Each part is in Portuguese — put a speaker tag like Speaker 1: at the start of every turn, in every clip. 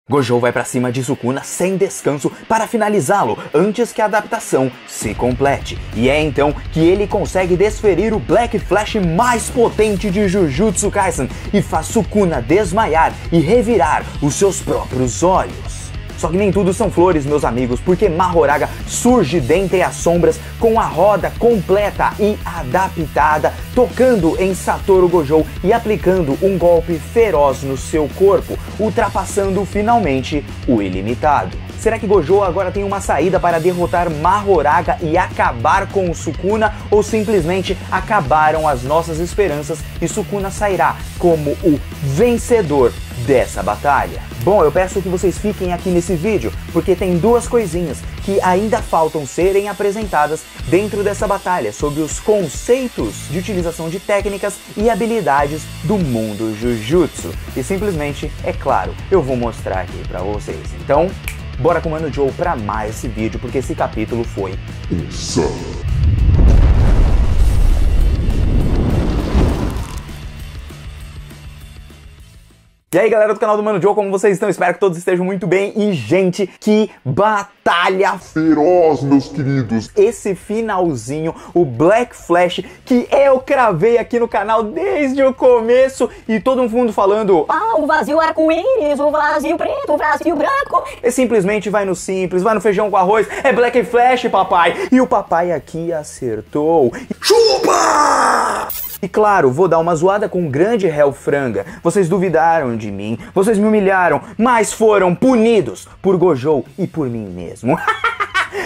Speaker 1: Gojo vai pra cima de Sukuna sem descanso para finalizá-lo antes que a adaptação se complete. E é então que ele consegue desferir o Black Flash mais potente de Jujutsu Kaisen e faz Sukuna desmaiar e revirar os seus próprios olhos. Só que nem tudo são flores, meus amigos, porque Mahoraga surge dentre as sombras com a roda completa e adaptada, tocando em Satoru Gojo e aplicando um golpe feroz no seu corpo, ultrapassando finalmente o ilimitado. Será que Gojo agora tem uma saída para derrotar Mahoraga e acabar com o Sukuna, ou simplesmente acabaram as nossas esperanças e Sukuna sairá como o vencedor dessa batalha? Bom, eu peço que vocês fiquem aqui nesse vídeo, porque tem duas coisinhas que ainda faltam serem apresentadas dentro dessa batalha, sobre os conceitos de utilização de técnicas e habilidades do mundo Jujutsu. E simplesmente, é claro, eu vou mostrar aqui pra vocês. Então, bora com o Mano Joe pra mais esse vídeo, porque esse capítulo foi insano. E aí galera do canal do Mano Joe, como vocês estão? Espero que todos estejam muito bem. E gente, que batalha feroz, meus queridos! Esse finalzinho, o Black Flash, que eu cravei aqui no canal desde o começo, e todo mundo falando:
Speaker 2: ah, o vazio arco-íris, o vazio preto, o vazio branco.
Speaker 1: E simplesmente vai no simples, vai no feijão com arroz, é Black Flash, papai! E o papai aqui acertou. Chupa! E claro, vou dar uma zoada com o grande Hellfranga. Vocês duvidaram de mim, vocês me humilharam, mas foram punidos por Gojo e por mim mesmo.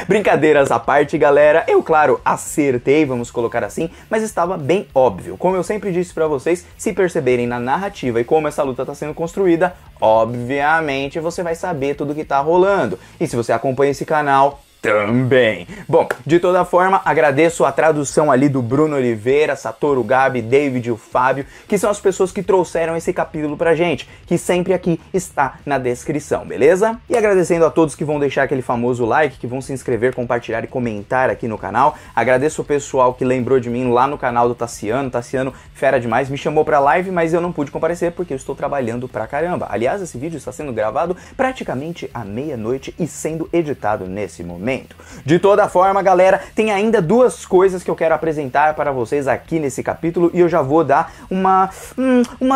Speaker 1: Brincadeiras à parte, galera, eu, claro, acertei, vamos colocar assim, mas estava bem óbvio. Como eu sempre disse pra vocês, se perceberem na narrativa e como essa luta está sendo construída, obviamente você vai saber tudo que tá rolando. E se você acompanha esse canal, também. Bom, de toda forma, agradeço a tradução ali do Bruno Oliveira, Satoru Gabi, David e o Fábio, que são as pessoas que trouxeram esse capítulo pra gente, que sempre aqui está na descrição, beleza? E agradecendo a todos que vão deixar aquele famoso like, que vão se inscrever, compartilhar e comentar aqui no canal. Agradeço o pessoal que lembrou de mim lá no canal do Tassiano. Tassiano, fera demais, me chamou pra live, mas eu não pude comparecer porque eu estou trabalhando pra caramba. Aliás, esse vídeo está sendo gravado praticamente à meia-noite e sendo editado nesse momento. De toda forma, galera, tem ainda duas coisas que eu quero apresentar para vocês aqui nesse capítulo, e eu já vou dar uma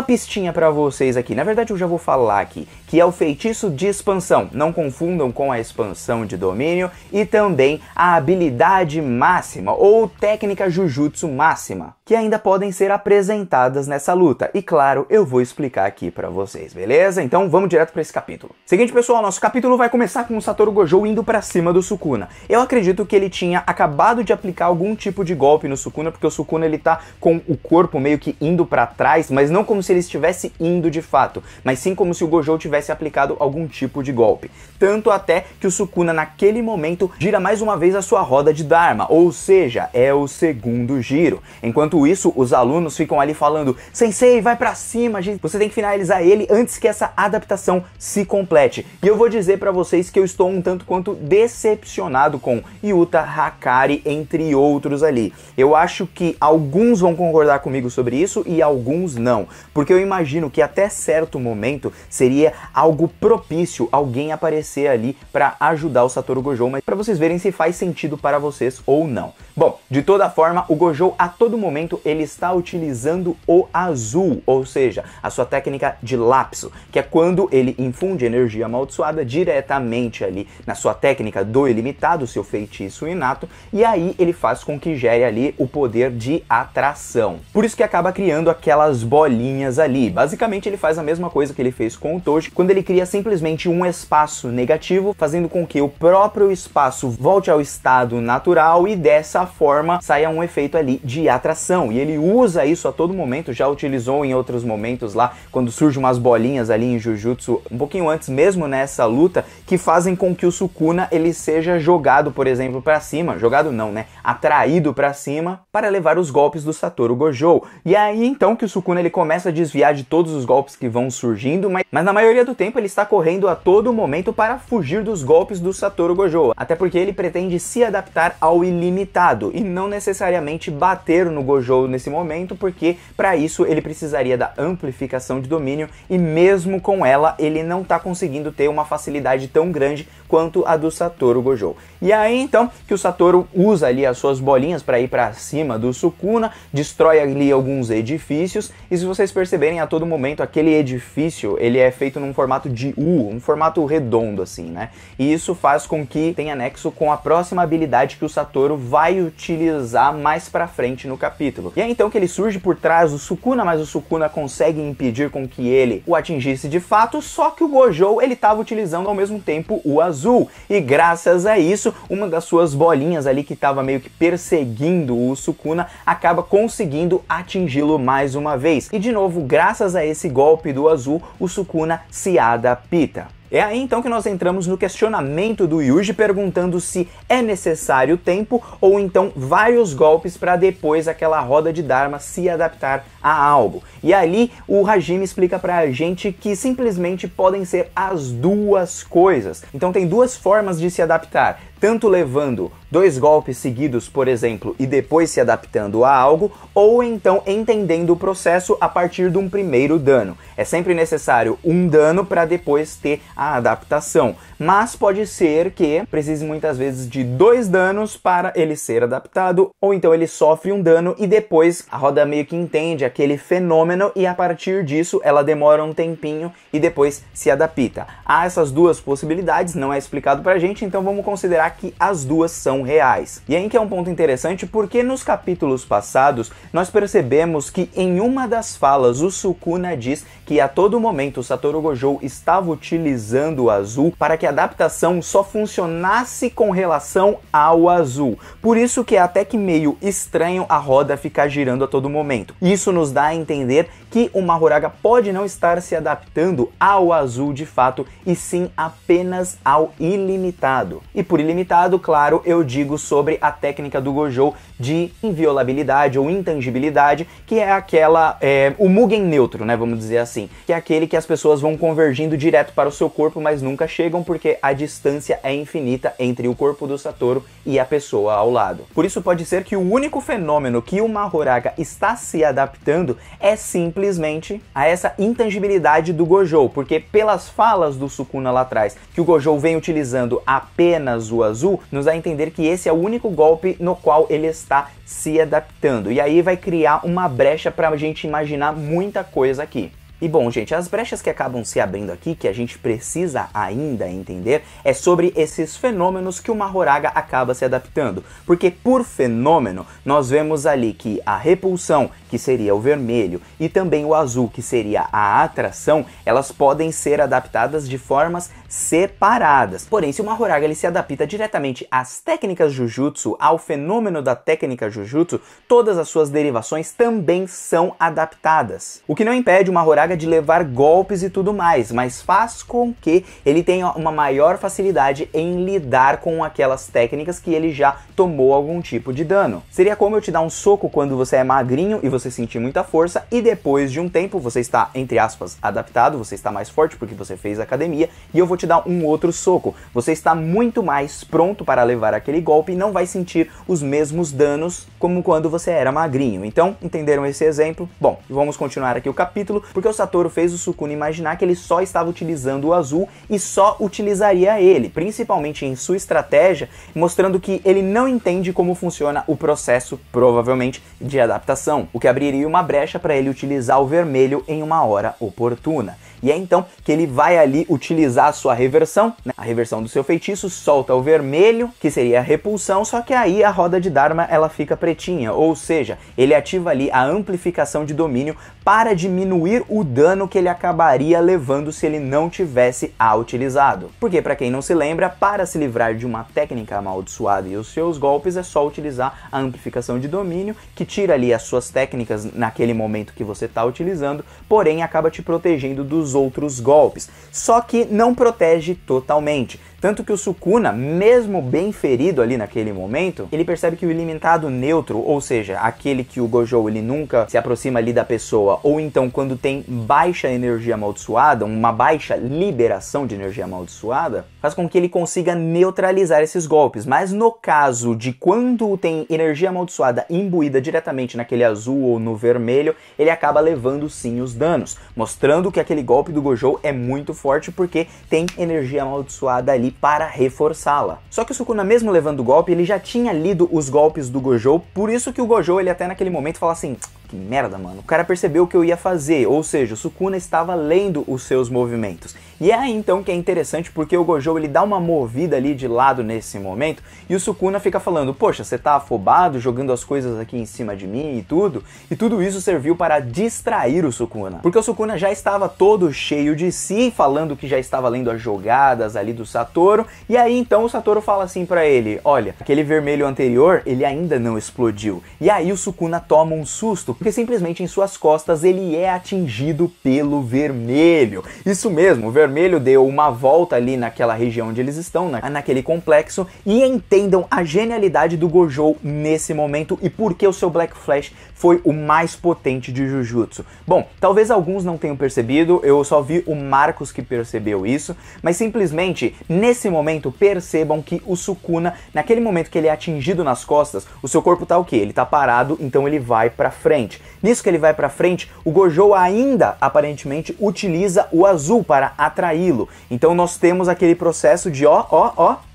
Speaker 1: pistinha para vocês aqui. Na verdade, eu já vou falar aqui, que é o feitiço de expansão. Não confundam com a expansão de domínio, e também a habilidade máxima, ou técnica Jujutsu máxima, que ainda podem ser apresentadas nessa luta. E claro, eu vou explicar aqui para vocês, beleza? Então vamos direto para esse capítulo. Seguinte, pessoal, nosso capítulo vai começar com o Satoru Gojo indo para cima do Sukuna. Eu acredito que ele tinha acabado de aplicar algum tipo de golpe no Sukuna, porque o Sukuna ele tá com o corpo meio que indo para trás, mas não como se ele estivesse indo de fato, mas sim como se o Gojo tivesse aplicado algum tipo de golpe. Tanto até que o Sukuna naquele momento gira mais uma vez a sua roda de Dharma, ou seja, é o segundo giro. Enquanto isso, os alunos ficam ali falando: Sensei, vai pra cima, gente, você tem que finalizar ele antes que essa adaptação se complete. E eu vou dizer pra vocês que eu estou um tanto quanto decepcionado com Yuta, Hakari, entre outros ali. Eu acho que alguns vão concordar comigo sobre isso e alguns não, porque eu imagino que até certo momento seria algo propício alguém aparecer ali para ajudar o Satoru Gojo, mas para vocês verem se faz sentido para vocês ou não. Bom, de toda forma, o Gojo a todo momento ele está utilizando o azul, ou seja, a sua técnica de lapso, que é quando ele infunde energia amaldiçoada diretamente ali na sua técnica do ilimitado, seu feitiço inato, e aí ele faz com que gere ali o poder de atração. Por isso que acaba criando aquelas bolinhas ali. Basicamente ele faz a mesma coisa que ele fez com o Toji, quando ele cria simplesmente um espaço negativo, fazendo com que o próprio espaço volte ao estado natural e dessa forma saia um efeito ali de atração. E ele usa isso a todo momento, já utilizou em outros momentos lá, quando surgem umas bolinhas ali em Jujutsu, um pouquinho antes mesmo nessa luta, que fazem com que o Sukuna ele seja seja jogado, por exemplo, para cima, jogado não, né, atraído para cima para levar os golpes do Satoru Gojo. E aí então que o Sukuna ele começa a desviar de todos os golpes que vão surgindo, mas na maioria do tempo ele está correndo a todo momento para fugir dos golpes do Satoru Gojo, até porque ele pretende se adaptar ao ilimitado e não necessariamente bater no Gojo nesse momento, porque para isso ele precisaria da amplificação de domínio e mesmo com ela ele não está conseguindo ter uma facilidade tão grande quanto a do Satoru Gojo. E aí então que o Satoru usa ali as suas bolinhas para ir para cima do Sukuna, destrói ali alguns edifícios e se vocês perceberem a todo momento aquele edifício ele é feito num formato de U, um formato redondo assim, né? E isso faz com que tenha nexo com a próxima habilidade que o Satoru vai utilizar mais pra frente no capítulo. E é então que ele surge por trás do Sukuna, mas o Sukuna consegue impedir com que ele o atingisse de fato, só que o Gojo ele estava utilizando ao mesmo tempo o azul. E graças a isso, uma das suas bolinhas ali que estava meio que perseguindo o Sukuna acaba conseguindo atingi-lo mais uma vez. E de novo, graças a esse golpe do azul, o Sukuna se adapta. É aí então que nós entramos no questionamento do Yuji perguntando se é necessário tempo ou então vários golpes para depois aquela roda de Dharma se adaptar a algo. E ali o Hajime explica pra gente que simplesmente podem ser as duas coisas. Então tem duas formas de se adaptar, tanto levando 2 golpes seguidos, por exemplo, e depois se adaptando a algo, ou então entendendo o processo a partir de um primeiro dano. É sempre necessário um dano para depois ter a adaptação, mas pode ser que precise muitas vezes de 2 danos para ele ser adaptado, ou então ele sofre um dano e depois a roda meio que entende aquele fenômeno e a partir disso ela demora um tempinho e depois se adapta. Há essas duas possibilidades, não é explicado pra gente, então vamos considerar que as duas são reais. E aí que é um ponto interessante porque nos capítulos passados nós percebemos que em uma das falas o Sukuna diz que a todo momento o Satoru Gojo estava utilizando o azul para que a adaptação só funcionasse com relação ao azul. Por isso que é até que meio estranho a roda ficar girando a todo momento. Isso nos dá a entender que o Mahoraga pode não estar se adaptando ao azul de fato, e sim apenas ao ilimitado. E por ilimitado, claro, eu digo sobre a técnica do Gojo de inviolabilidade ou intangibilidade, que é aquela, o Mugen neutro, né, vamos dizer assim, que é aquele que as pessoas vão convergindo direto para o seu corpo, mas nunca chegam porque a distância é infinita entre o corpo do Satoru e a pessoa ao lado. Por isso pode ser que o único fenômeno que o Mahoraga está se adaptando é simplesmente a essa intangibilidade do Gojo, porque pelas falas do Sukuna lá atrás, que o Gojo vem utilizando apenas o azul, nos dá a entender que esse é o único golpe no qual ele está se adaptando. E aí vai criar uma brecha para a gente imaginar muita coisa aqui. E bom, gente, as brechas que acabam se abrindo aqui, que a gente precisa ainda entender, é sobre esses fenômenos que o Mahoraga acaba se adaptando. Porque por fenômeno, nós vemos ali que a repulsão, que seria o vermelho, e também o azul, que seria a atração, elas podem ser adaptadas de formas separadas. Porém, se o Mahoraga ele se adapta diretamente às técnicas Jujutsu, ao fenômeno da técnica Jujutsu, todas as suas derivações também são adaptadas. O que não impede o Mahoraga de levar golpes e tudo mais, mas faz com que ele tenha uma maior facilidade em lidar com aquelas técnicas que ele já tomou algum tipo de dano. Seria como eu te dar um soco quando você é magrinho e você sentir muita força e depois de um tempo você está, entre aspas, adaptado, você está mais forte porque você fez academia e eu vou te dar um outro soco. Você está muito mais pronto para levar aquele golpe e não vai sentir os mesmos danos como quando você era magrinho. Então, entenderam esse exemplo? Bom, vamos continuar aqui o capítulo, porque o Satoru fez o Sukuna imaginar que ele só estava utilizando o azul e só utilizaria ele, principalmente em sua estratégia, mostrando que ele não entende como funciona o processo, provavelmente, de adaptação, o que abriria uma brecha para ele utilizar o vermelho em uma hora oportuna. E é então que ele vai ali utilizar a sua reversão, né? A reversão do seu feitiço, solta o vermelho, que seria a repulsão, só que aí a roda de Dharma ela fica pretinha, ou seja, ele ativa ali a amplificação de domínio para diminuir o dano que ele acabaria levando se ele não tivesse a utilizado. Porque, para quem não se lembra, para se livrar de uma técnica amaldiçoada e os seus golpes é só utilizar a amplificação de domínio, que tira ali as suas técnicas naquele momento que você está utilizando, porém acaba te protegendo dos outros golpes. Só que não protege totalmente. Tanto que o Sukuna, mesmo bem ferido ali naquele momento, ele percebe que o ilimitado neutro, ou seja, aquele que o Gojo ele nunca se aproxima ali da pessoa, ou então quando tem baixa energia amaldiçoada, uma baixa liberação de energia amaldiçoada, faz com que ele consiga neutralizar esses golpes. Mas no caso de quando tem energia amaldiçoada imbuída diretamente naquele azul ou no vermelho, ele acaba levando sim os danos, mostrando que aquele golpe do Gojo é muito forte porque tem energia amaldiçoada ali para reforçá-la. Só que o Sukuna, mesmo levando o golpe, ele já tinha lido os golpes do Gojo, por isso que o Gojo, ele até naquele momento fala assim: que merda, mano. O cara percebeu o que eu ia fazer, ou seja, o Sukuna estava lendo os seus movimentos. E é aí então que é interessante porque o Gojo ele dá uma movida ali de lado nesse momento e o Sukuna fica falando: poxa, você tá afobado, jogando as coisas aqui em cima de mim e tudo isso serviu para distrair o Sukuna. Porque o Sukuna já estava todo cheio de si, falando que já estava lendo as jogadas ali do Satoru, e aí então o Satoru fala assim pra ele: olha, aquele vermelho anterior, ele ainda não explodiu. E aí o Sukuna toma um susto, porque simplesmente em suas costas ele é atingido pelo vermelho. Isso mesmo, o vermelho deu uma volta ali naquela região onde eles estão, naquele complexo, e entendam a genialidade do Gojo nesse momento e por que o seu Black Flash foi o mais potente de Jujutsu. Bom, talvez alguns não tenham percebido, eu só vi o Marcos que percebeu isso, mas simplesmente nesse momento percebam que o Sukuna, naquele momento que ele é atingido nas costas, o seu corpo tá o quê? Ele tá parado, então ele vai pra frente. Nisso que ele vai pra frente, o Gojo ainda aparentemente utiliza o azul para atraí-lo. Então nós temos aquele processo de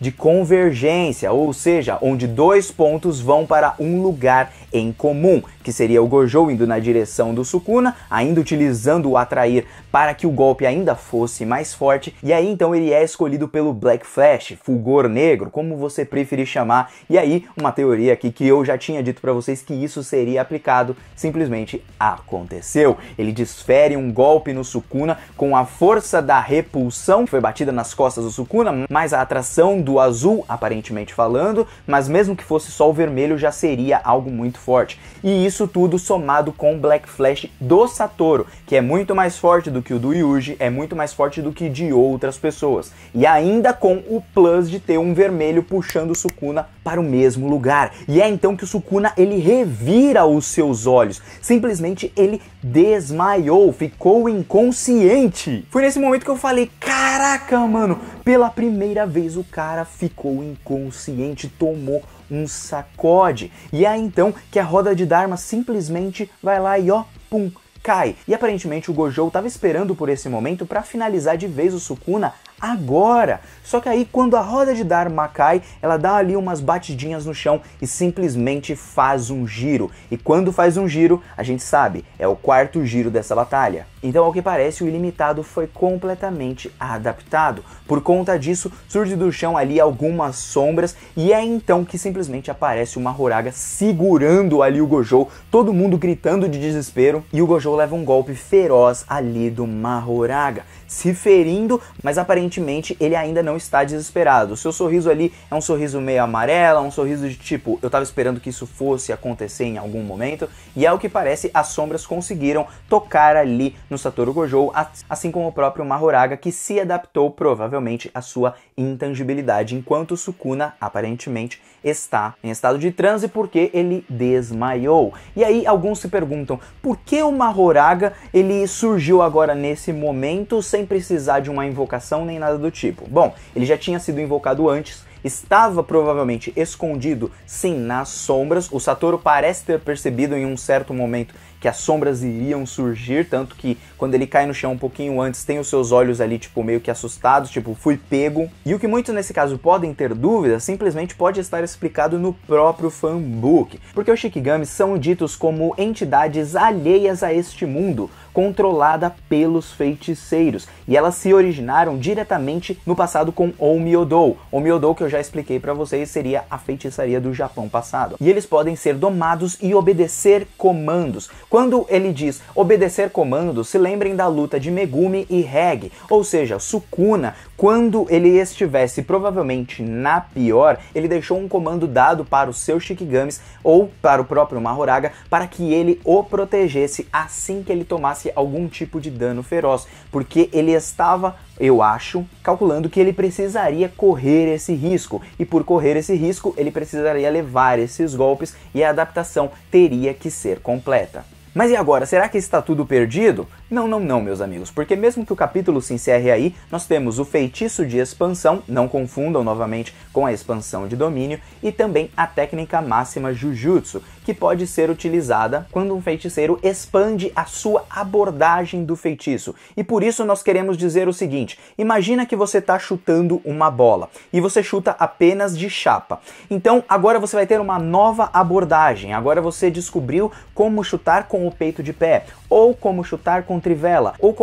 Speaker 1: de convergência, ou seja, onde dois pontos vão para um lugar em comum, que seria o Gojo indo na direção do Sukuna, ainda utilizando o atrair para que o golpe ainda fosse mais forte, e aí então ele é escolhido pelo Black Flash, fulgor negro, como você preferir chamar, e aí uma teoria aqui que eu já tinha dito para vocês que isso seria aplicado, simplesmente aconteceu. Ele desfere um golpe no Sukuna com a força da repulsão, que foi batida nas costas do Sukuna, mais a atração do azul, aparentemente falando, mas mesmo que fosse só o vermelho já seria algo muito forte. E isso tudo somado com o Black Flash do Satoru, que é muito mais forte do que o do Yuji, é muito mais forte do que de outras pessoas. E ainda com o plus de ter um vermelho puxando o Sukuna para o mesmo lugar. E é então que o Sukuna ele revira os seus olhos. Simplesmente ele desmaiou, ficou inconsciente. Foi nesse momento que eu falei: caraca, mano, pela primeira vez o cara ficou inconsciente, tomou um sacode. E é então que a roda de Dharma simplesmente vai lá e pum, cai. E aparentemente o Gojo estava esperando por esse momento para finalizar de vez o Sukuna agora. Só que aí quando a roda de Dharma cai, ela dá ali umas batidinhas no chão e simplesmente faz um giro. E quando faz um giro, a gente sabe, é o quarto giro dessa batalha. Então, ao que parece, o ilimitado foi completamente adaptado. Por conta disso, surge do chão ali algumas sombras e é então que simplesmente aparece o Mahoraga segurando ali o Gojo, todo mundo gritando de desespero, e o Gojo leva um golpe feroz ali do Mahoraga, se ferindo, mas aparentemente ele ainda não está desesperado. O seu sorriso ali é um sorriso meio amarelo, um sorriso de tipo, eu tava esperando que isso fosse acontecer em algum momento, e ao que parece, as sombras conseguiram tocar ali no Satoru Gojo, assim como o próprio Mahoraga, que se adaptou provavelmente à sua intangibilidade, enquanto o Sukuna aparentemente está em estado de transe porque ele desmaiou. E aí alguns se perguntam, por que o Mahoraga ele surgiu agora nesse momento sem precisar de uma invocação nem nada do tipo? Bom, ele já tinha sido invocado antes, estava provavelmente escondido sim nas sombras. O Satoru parece ter percebido em um certo momento que as sombras iriam surgir, tanto que quando ele cai no chão um pouquinho antes, tem os seus olhos ali tipo meio que assustados, tipo fui pego. E o que muitos nesse caso podem ter dúvidas, simplesmente pode estar explicado no próprio fanbook, porque os Shikigamis são ditos como entidades alheias a este mundo, controlada pelos feiticeiros, e elas se originaram diretamente no passado com Onmyo-do. Onmyo-do, que eu já expliquei pra vocês, seria a feitiçaria do Japão passado. E eles podem ser domados e obedecer comandos. Quando ele diz obedecer comandos, se lembrem da luta de Megumi e Hegi, ou seja, Sukuna, quando ele estivesse provavelmente na pior, ele deixou um comando dado para os seus Shikigamis ou para o próprio Mahoraga para que ele o protegesse assim que ele tomasse algum tipo de dano feroz, porque ele estava Eu acho, calculando que ele precisaria correr esse risco, e por correr esse risco, ele precisaria levar esses golpes e a adaptação teria que ser completa. Mas e agora, será que está tudo perdido? Não, meus amigos, porque mesmo que o capítulo se encerre aí, nós temos o feitiço de expansão, não confundam novamente com a expansão de domínio, e também a técnica máxima Jujutsu, que pode ser utilizada quando um feiticeiro expande a sua abordagem do feitiço. E por isso nós queremos dizer o seguinte, imagina que você está chutando uma bola, e você chuta apenas de chapa. Então agora você vai ter uma nova abordagem, agora você descobriu como chutar com o peito de pé, ou como chutar com trivela, ou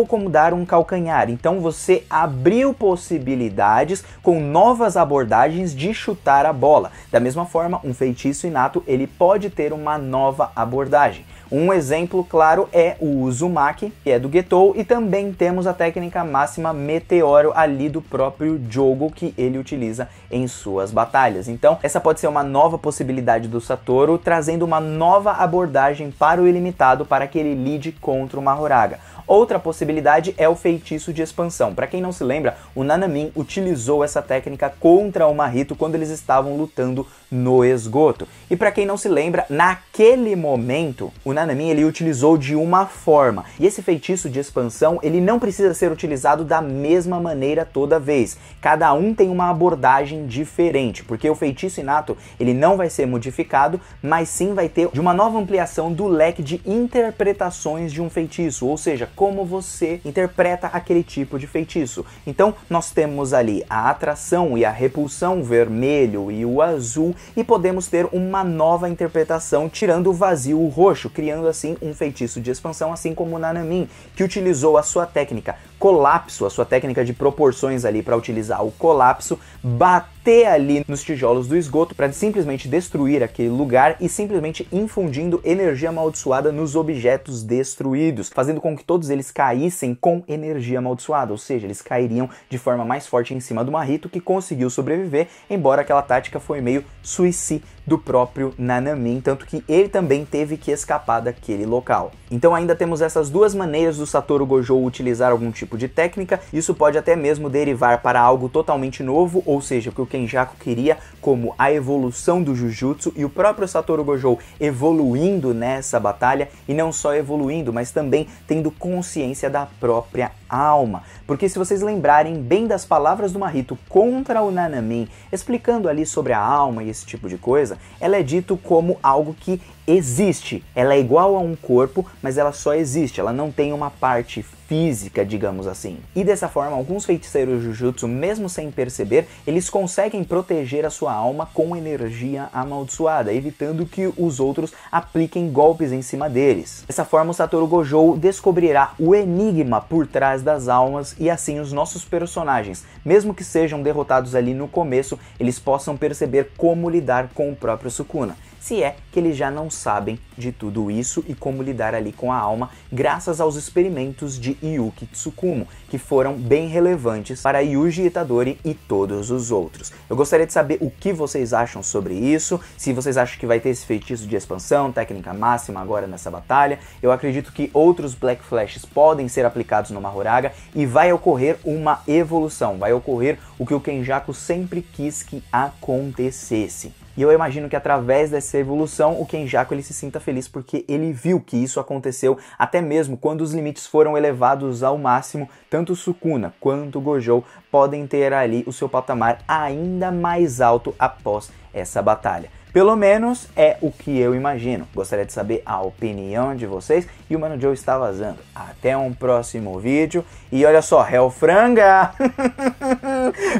Speaker 1: como dar um calcanhar. Então você abriu possibilidades com novas abordagens de chutar a bola. Da mesma forma, um feitiço inato ele pode ter uma nova abordagem. Um exemplo claro é o Uzumaki, que é do Getou, e também temos a técnica máxima Meteoro ali do próprio Jogo, que ele utiliza em suas batalhas. Então, essa pode ser uma nova possibilidade do Satoru, trazendo uma nova abordagem para o ilimitado para que ele lide contra o Mahoraga. Outra possibilidade é o feitiço de expansão. Para quem não se lembra, o Nanamin utilizou essa técnica contra o Mahito quando eles estavam lutando no esgoto. E para quem não se lembra, naquele momento, o Nanamin ele utilizou de uma forma. E esse feitiço de expansão, ele não precisa ser utilizado da mesma maneira toda vez. Cada um tem uma abordagem diferente, porque o feitiço inato, ele não vai ser modificado, mas sim vai ter de uma nova ampliação do leque de interpretações de um feitiço, ou seja, como você interpreta aquele tipo de feitiço. Então nós temos ali a atração e a repulsão, o vermelho e o azul, e podemos ter uma nova interpretação tirando o vazio, o roxo, criando assim um feitiço de expansão, assim como o Nanamin, que utilizou a sua técnica colapso, a sua técnica de proporções ali para utilizar o colapso, bater ali nos tijolos do esgoto para simplesmente destruir aquele lugar e simplesmente infundindo energia amaldiçoada nos objetos destruídos, fazendo com que todos eles caíssem com energia amaldiçoada, ou seja, eles cairiam de forma mais forte em cima do Mahito, que conseguiu sobreviver, embora aquela tática foi meio suicida do próprio Nanamin, tanto que ele também teve que escapar daquele local. Então ainda temos essas duas maneiras do Satoru Gojo utilizar algum tipo de técnica. Isso pode até mesmo derivar para algo totalmente novo, ou seja, o que o Kenjaku queria, como a evolução do Jujutsu, e o próprio Satoru Gojo evoluindo nessa batalha, e não só evoluindo, mas também tendo consciência da própria alma. Porque se vocês lembrarem bem das palavras do Mahito contra o Nanamin, explicando ali sobre a alma e esse tipo de coisa, ela é dito como algo que existe. Ela é igual a um corpo, mas ela só existe, ela não tem uma parte física, digamos assim. E dessa forma, alguns feiticeiros Jujutsu, mesmo sem perceber, eles conseguem proteger a sua alma com energia amaldiçoada, evitando que os outros apliquem golpes em cima deles. Dessa forma, o Satoru Gojo descobrirá o enigma por trás das almas, e assim os nossos personagens, mesmo que sejam derrotados ali no começo, eles possam perceber como lidar com o próprio Sukuna. Se é que eles já não sabem de tudo isso e como lidar ali com a alma, graças aos experimentos de Yuki Tsukumo, que foram bem relevantes para Yuji Itadori e todos os outros. Eu gostaria de saber o que vocês acham sobre isso, se vocês acham que vai ter esse feitiço de expansão, técnica máxima agora nessa batalha. Eu acredito que outros Black Flashes podem ser aplicados no Mahoraga e vai ocorrer uma evolução, vai ocorrer o que o Kenjaku sempre quis que acontecesse. E eu imagino que através dessa evolução o Kenjaku ele se sinta feliz porque ele viu que isso aconteceu até mesmo quando os limites foram elevados ao máximo. Tanto Sukuna quanto Gojo podem ter ali o seu patamar ainda mais alto após essa batalha. Pelo menos é o que eu imagino. Gostaria de saber a opinião de vocês. E o Mano Joe está vazando. Até um próximo vídeo. E olha só, Hellfranga!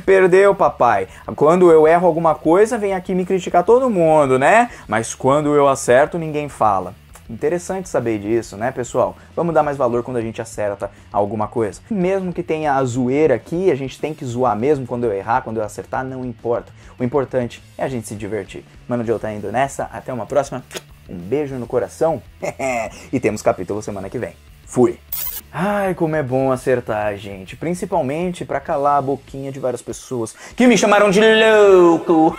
Speaker 1: Perdeu, papai. Quando eu erro alguma coisa, vem aqui me criticar todo mundo, né? Mas quando eu acerto, ninguém fala. Interessante saber disso, né, pessoal? Vamos dar mais valor quando a gente acerta alguma coisa. Mesmo que tenha a zoeira aqui, a gente tem que zoar mesmo quando eu errar, quando eu acertar, não importa. O importante é a gente se divertir. Mano Joe tá indo nessa, até uma próxima. Um beijo no coração. E temos capítulo semana que vem. Fui! Ai, como é bom acertar, gente. Principalmente pra calar a boquinha de várias pessoas que me chamaram de louco.